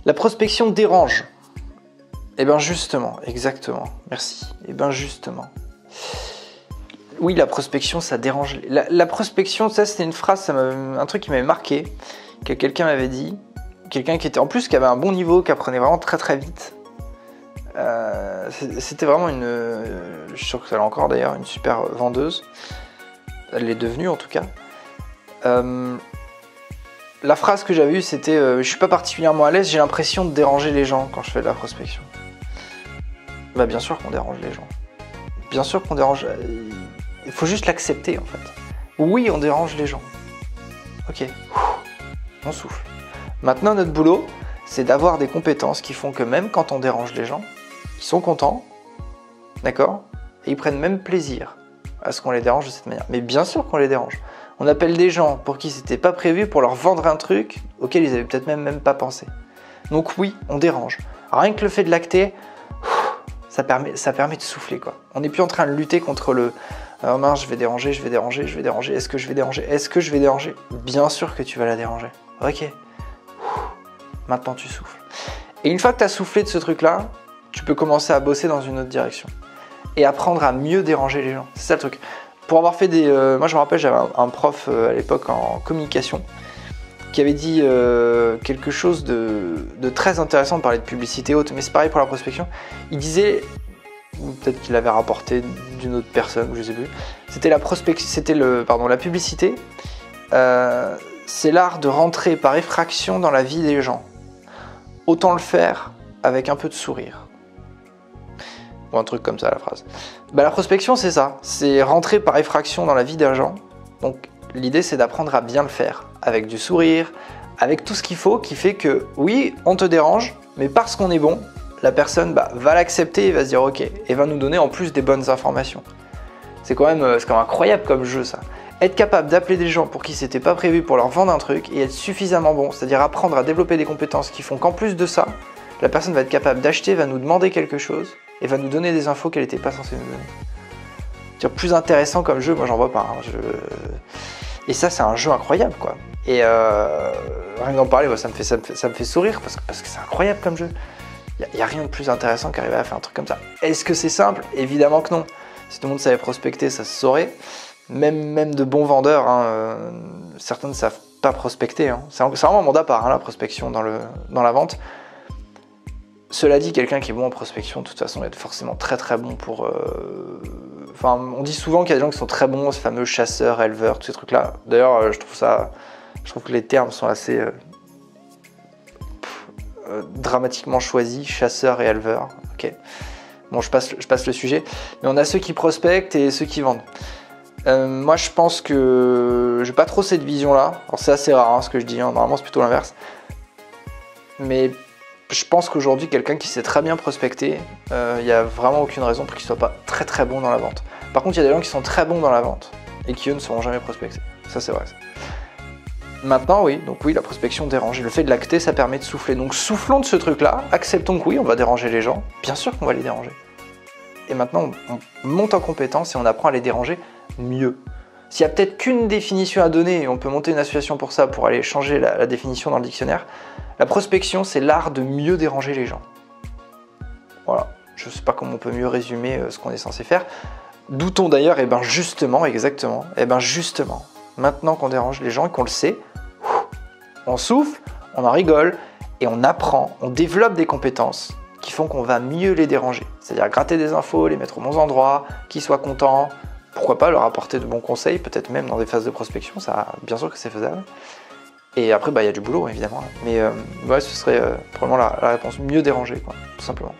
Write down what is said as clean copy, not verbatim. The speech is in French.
La prospection dérange. Eh bien justement, exactement, merci. Eh bien justement. Oui, la prospection, ça dérange. La prospection, ça c'était une phrase, un truc qui m'avait marqué, que quelqu'un m'avait dit. Quelqu'un qui était en plus, qui avait un bon niveau, qui apprenait vraiment très très vite. C'était vraiment une... je suis sûr que ça l'est encore d'ailleurs, une super vendeuse. Elle l'est devenue en tout cas. La phrase que j'avais eue, c'était je suis pas particulièrement à l'aise, j'ai l'impression de déranger les gens quand je fais de la prospection. Bah bien sûr qu'on dérange les gens. Bien sûr qu'on dérange. Il faut juste l'accepter en fait. Oui, on dérange les gens. Ok. On souffle. Maintenant, notre boulot, c'est d'avoir des compétences qui font que même quand on dérange les gens, ils sont contents, d'accord, et ils prennent même plaisir à ce qu'on les dérange de cette manière. Mais bien sûr qu'on les dérange. On appelle des gens pour qui c'était pas prévu pour leur vendre un truc auquel ils avaient peut-être même pas pensé. Donc oui, on dérange. Rien que le fait de l'acter, ça permet de souffler quoi. On n'est plus en train de lutter contre le alors mince, je vais déranger, est-ce que je vais déranger? Bien sûr que tu vas la déranger. Ok. Maintenant tu souffles. Et une fois que tu as soufflé de ce truc-là, tu peux commencer à bosser dans une autre direction. Et apprendre à mieux déranger les gens. C'est ça le truc. Pour avoir fait des... moi je me rappelle, j'avais un prof à l'époque en communication qui avait dit quelque chose de très intéressant, de parler de publicité haute, mais c'est pareil pour la prospection. Il disait, ou peut-être qu'il l'avait rapporté d'une autre personne, je sais plus, c'était la publicité, c'est l'art de rentrer par effraction dans la vie des gens. Autant le faire avec un peu de sourire. Ou un truc comme ça, la phrase. Bah, la prospection, c'est ça. C'est rentrer par effraction dans la vie des gens. Donc, l'idée, c'est d'apprendre à bien le faire. Avec du sourire, avec tout ce qu'il faut, qui fait que, oui, on te dérange, mais parce qu'on est bon, la personne va l'accepter et va se dire ok, et va nous donner en plus des bonnes informations. C'est quand même incroyable comme jeu, ça. Être capable d'appeler des gens pour qui c'était pas prévu pour leur vendre un truc et être suffisamment bon, c'est-à-dire apprendre à développer des compétences qui font qu'en plus de ça, la personne va être capable d'acheter, va nous demander quelque chose et va nous donner des infos qu'elle n'était pas censée nous donner. C'est plus intéressant comme jeu, moi j'en vois pas. Hein. Et ça, c'est un jeu incroyable, quoi. Et rien d'en parler, ça me fait sourire parce que c'est incroyable comme jeu. Il n'y a rien de plus intéressant qu'arriver à faire un truc comme ça. Est-ce que c'est simple? Évidemment que non. Si tout le monde savait prospecter, ça se saurait. Même de bons vendeurs, hein, certains ne savent pas prospecter. Hein. C'est vraiment un monde à part, hein, la prospection dans la vente. Cela dit, quelqu'un qui est bon en prospection, de toute façon, va être forcément très très bon pour... Enfin, on dit souvent qu'il y a des gens qui sont très bons, ces fameux chasseurs, éleveurs, tous ces trucs-là. D'ailleurs, je trouve que les termes sont assez dramatiquement choisis, chasseurs et éleveurs. Ok. Bon, je passe le sujet. Mais on a ceux qui prospectent et ceux qui vendent. Moi, je pense que j'ai pas trop cette vision-là. Alors, c'est assez rare, hein, ce que je dis. Hein. Normalement, c'est plutôt l'inverse. Mais je pense qu'aujourd'hui, quelqu'un qui sait très bien prospecter, il n'y a vraiment aucune raison pour qu'il soit pas très très bon dans la vente. Par contre, il y a des gens qui sont très bons dans la vente et qui, eux, ne seront jamais prospectés. Ça, c'est vrai. Maintenant, oui. Donc oui, la prospection dérange. Le fait de l'acter, ça permet de souffler. Donc soufflons de ce truc-là. Acceptons que oui, on va déranger les gens. Bien sûr qu'on va les déranger. Et maintenant, on monte en compétence et on apprend à les déranger mieux. S'il y a peut-être qu'une définition à donner, et on peut monter une association pour ça, pour aller changer la définition dans le dictionnaire, la prospection, c'est l'art de mieux déranger les gens. Voilà, je ne sais pas comment on peut mieux résumer ce qu'on est censé faire. Doutons d'ailleurs, et ben justement, exactement, et ben justement, maintenant qu'on dérange les gens et qu'on le sait, on souffle, on en rigole, et on apprend, on développe des compétences qui font qu'on va mieux les déranger. C'est-à-dire gratter des infos, les mettre aux bons endroits, qu'ils soient contents, pourquoi pas leur apporter de bons conseils, peut-être même dans des phases de prospection, ça, bien sûr que c'est faisable. Et après, il y a du boulot, évidemment. Mais ouais, ce serait probablement la réponse, mieux déranger, quoi, tout simplement.